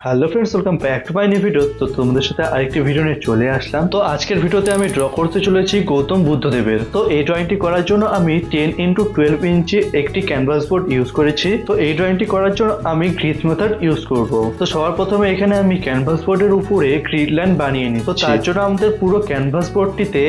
Hello friends, welcome back to my new video. তো তোমাদের সাথে আরেকটি ভিডিও নিয়ে চলে আসলাম। তো আজকের ভিডিওতে আমি ড্র করতে চলেছি গৌতম বুদ্ধদেবের। তো এই ড্রয়িংটি করার জন্য আমি 10x12 ইঞ্চি একটি ক্যানভাস বোর্ড ইউজ করেছি। তো এই ড্রয়িংটি করার জন্য আমি গ্রিড মেথড ইউজ করব। তো সবার প্রথমে এখানে আমি ক্যানভাস বোর্ডের উপরে গ্রিড লাইন বানিয়ে নিই। তো তার জন্য আমাদের পুরো ক্যানভাস বোর্ডটিতে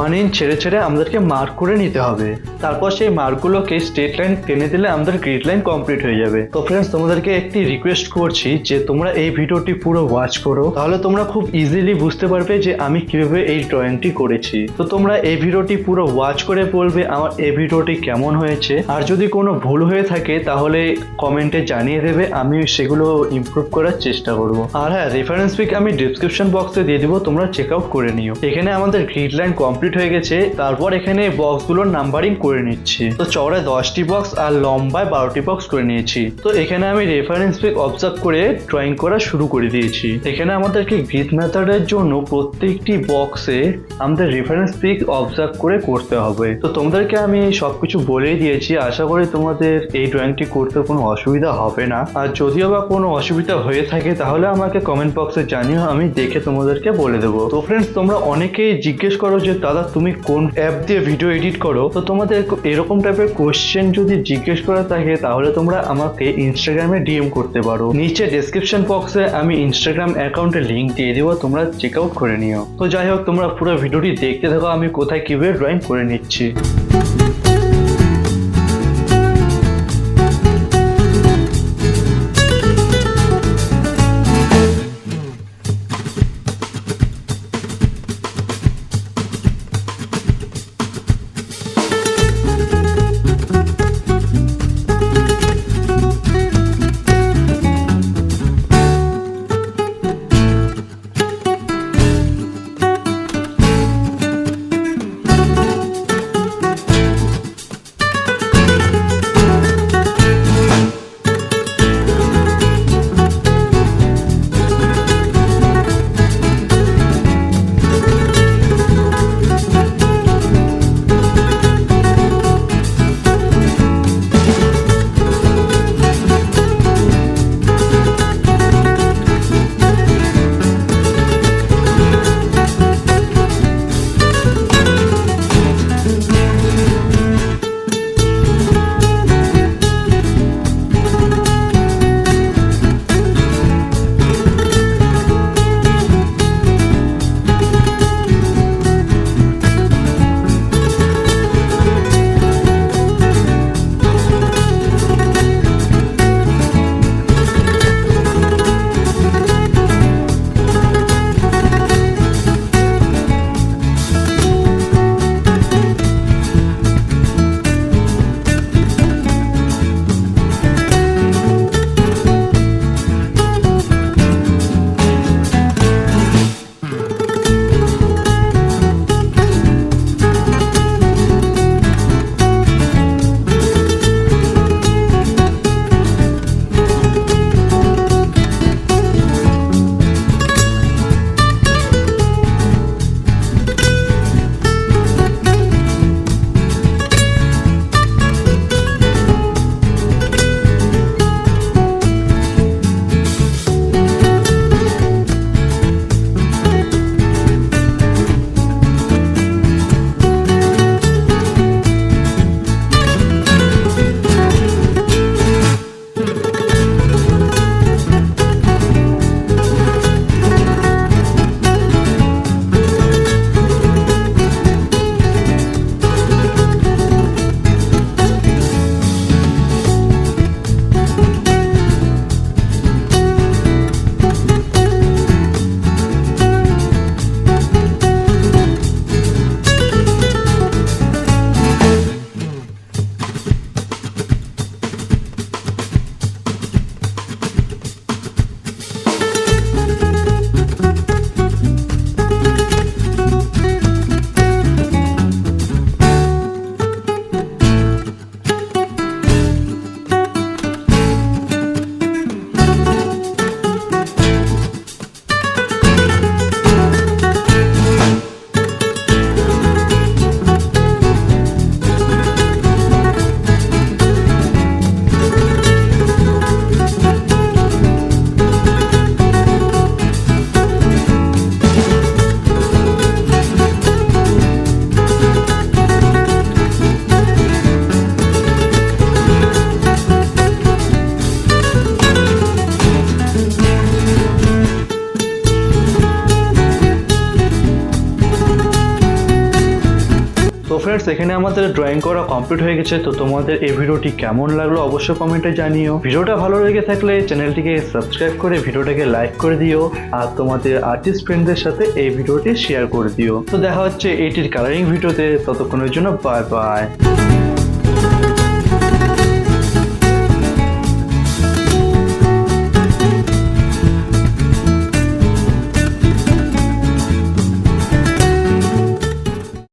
1 ইঞ্চ ছেড়ে ছেড়ে আমাদেরকে মার্ক করে নিতে হবে। তারপর সেই মার্কগুলোকে স্ট্রেট লাইন টেনে দিলে আমাদের গ্রিড লাইন কমপ্লিট হয়ে যাবে। তো ফ্রেন্ডস, তোমাদেরকে একটি রিকোয়েস্ট করছি যে তোমরা এই ভিডিওটি পুরো ওয়াচ করো, তাহলে তোমরা খুব ইজিলি বুঝতে পারবে যে আমি কিভাবে এই ড্রয়িংটি করেছি। তো তোমরা এই ভিডিওটি পুরো ওয়াচ করে বলবে আমার এই ভিডিওটি কেমন হয়েছে। আর যদি কোনো ভুল হয়ে থাকে তাহলে কমেন্টে জানিয়ে দেবে, আমি সেগুলো ইমপ্রুভ করার চেষ্টা করব। আর হ্যাঁ, রেফারেন্স পিক আমি ডিসক্রিপশন বক্সে দিয়ে দিব, তোমরা চেক আউট করে নিও। এখানে আমাদের গ্রিড লাইন কমপ্লিট হয়ে গেছে। তারপর এখানে বক্সগুলোর নাম্বারিং করে নিচ্ছি। তো চওড়ায় 10টি বক্স আর লম্বায় 12টি বক্স করে নিয়েছি। তো এখানে আমি রেফারেন্স পিক অবজার্ভ করে ড্রয়িং করা শুরু করে দিয়েছি। এখানে আমাদেরকে গ্রিড মেথডের জন্য প্রত্যেকটি বক্সে আমাদের রেফারেন্স পিক অবজার্ভ করে করতে হবে। তো তোমাদেরকে আমি সবকিছু বলেই দিয়েছি, আশা করি তোমাদের এই ড্রয়িংটি করতে কোনো অসুবিধা হবে না। আর যদিও বা কোনো অসুবিধা হয়ে থাকে তাহলে আমাকে কমেন্ট বক্সে জানিও, আমি দেখে তোমাদেরকে বলে দেবো। তো ফ্রেন্ডস, তোমরা অনেকেই জিজ্ঞেস করো যে দাদা তুমি কোন অ্যাপ দিয়ে ভিডিও এডিট করো। তো তোমাদের এরকম টাইপের কোশ্চেন যদি জিজ্ঞেস করা থাকে তাহলে তোমরা আমাকে ইনস্টাগ্রামে ডিএম করতে পারো। নিচে ডেসক্রিপশন বক্সে আমি ইনস্টাগ্রাম অ্যাকাউন্টের লিঙ্ক দিয়ে দিব, তোমরা চেক আউট করে নিও। তো যাই হোক, তোমরা পুরো ভিডিওটি দেখতে থাকো আমি কোথায় কিভাবে ড্রয়িং করে নিচ্ছি। ফ্রেন্ডস, এখানে আমাদের ড্রয়িং করা কমপ্লিট হয়ে গেছে। তো তোমাদের এই ভিডিওটি কেমন লাগলো অবশ্যই কমেন্টে জানিও। ভিডিওটা ভালো লেগে থাকলে চ্যানেলটিকে সাবস্ক্রাইব করে ভিডিওটাকে লাইক করে দিও, আর তোমাদের আর্টিস্ট ফ্রেন্ডদের সাথে এই ভিডিওটি শেয়ার করে দিও। তো দেখা হচ্ছে এটির কালারিং ভিডিওতে, ততক্ষণের জন্য বাই বাই।